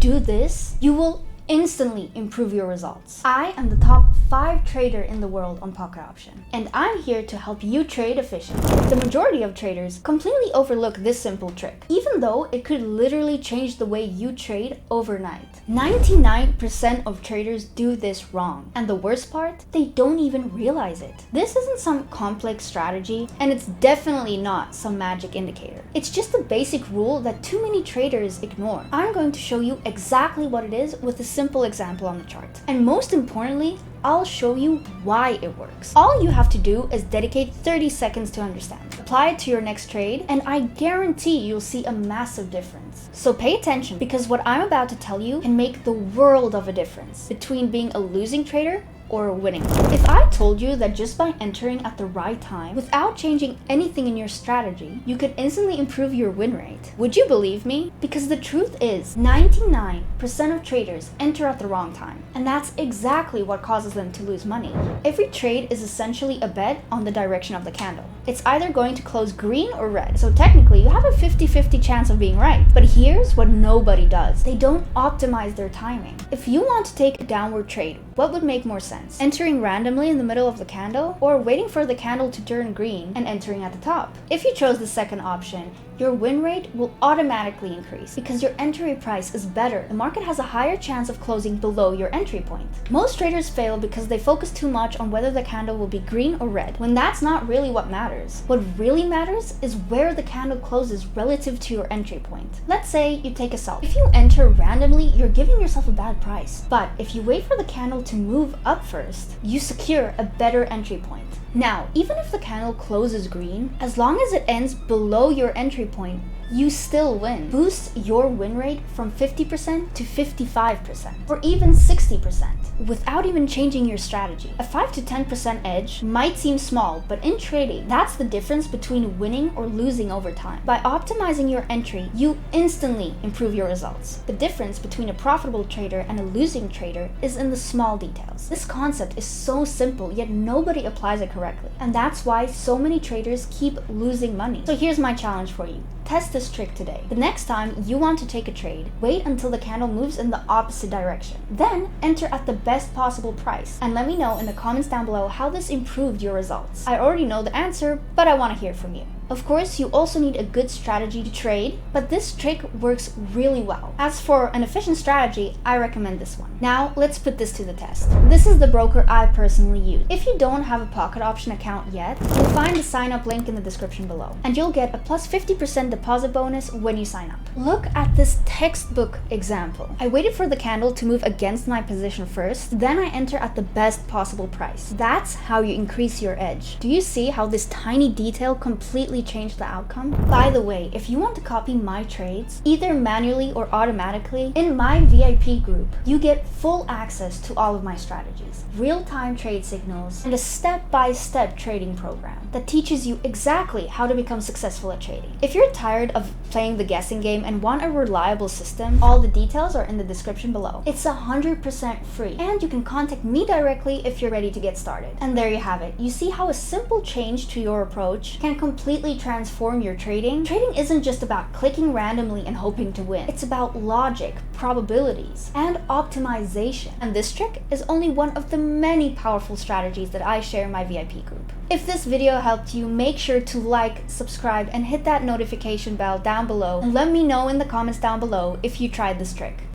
do this, you will instantly improve your results. I am the top 5 trader in the world on Pocket Option, and I'm here to help you trade efficiently. The majority of traders completely overlook this simple trick, even though it could literally change the way you trade overnight. 99% of traders do this wrong, and the worst part, they don't even realize it. This isn't some complex strategy, and it's definitely not some magic indicator. It's just a basic rule that too many traders ignore. I'm going to show you exactly what it is with a simple example on the chart. And most importantly, I'll show you why it works. All you have to do is dedicate 30 seconds to understand. Apply it to your next trade, and I guarantee you'll see a massive difference. So pay attention, because what I'm about to tell you can make the world of a difference between being a losing trader or a winning one. If I told you that just by entering at the right time, without changing anything in your strategy, you could instantly improve your win rate, would you believe me? Because the truth is, 99% of traders enter at the wrong time, and that's exactly what causes them to lose money. Every trade is essentially a bet on the direction of the candle. It's either going to close green or red, so technically you have a 50-50 chance of being right. But here's what nobody does. They don't optimize their timing. If you want to take a downward trade, what would make more sense? Entering randomly in the middle of the candle, or waiting for the candle to turn green and entering at the top? If you chose the second option, your win rate will automatically increase because your entry price is better. The market has a higher chance of closing below your entry point. Most traders fail because they focus too much on whether the candle will be green or red, when that's not really what matters. What really matters is where the candle closes relative to your entry point. Let's say you take a sell. If you enter randomly, you're giving yourself a bad price. But if you wait for the candle to move up first, you secure a better entry point. Now, even if the candle closes green, as long as it ends below your entry point, you still win. Boost your win rate from 50% to 55%, or even 60%, without even changing your strategy. A 5 to 10% edge might seem small, but in trading, that's the difference between winning or losing over time. By optimizing your entry, you instantly improve your results. The difference between a profitable trader and a losing trader is in the small details. This concept is so simple, yet nobody applies it correctly. And that's why so many traders keep losing money. So here's my challenge for you. Test this trick today. The next time you want to take a trade, wait until the candle moves in the opposite direction. Then enter at the best possible price, and let me know in the comments down below how this improved your results. I already know the answer, but I want to hear from you. Of course, you also need a good strategy to trade, but this trick works really well. As for an efficient strategy, I recommend this one. Now, let's put this to the test. This is the broker I personally use. If you don't have a Pocket Option account yet, you'll find the sign up link in the description below, and you'll get a plus 50% deposit bonus when you sign up. Look at this textbook example. I waited for the candle to move against my position first, then I enter at the best possible price. That's how you increase your edge. Do you see how this tiny detail completely change the outcome? By the way, if you want to copy my trades, either manually or automatically, in my VIP group, you get full access to all of my strategies, real-time trade signals, and a step-by-step trading program that teaches you exactly how to become successful at trading. If you're tired of playing the guessing game and want a reliable system, all the details are in the description below. It's 100% free, and you can contact me directly if you're ready to get started. And there you have it. You see how a simple change to your approach can completely transform your trading? Trading isn't just about clicking randomly and hoping to win. It's about logic, probabilities, and optimization. And this trick is only one of the many powerful strategies that I share in my VIP group. If this video helped you, make sure to like, subscribe, and hit that notification bell down below, and let me know in the comments down below if you tried this trick.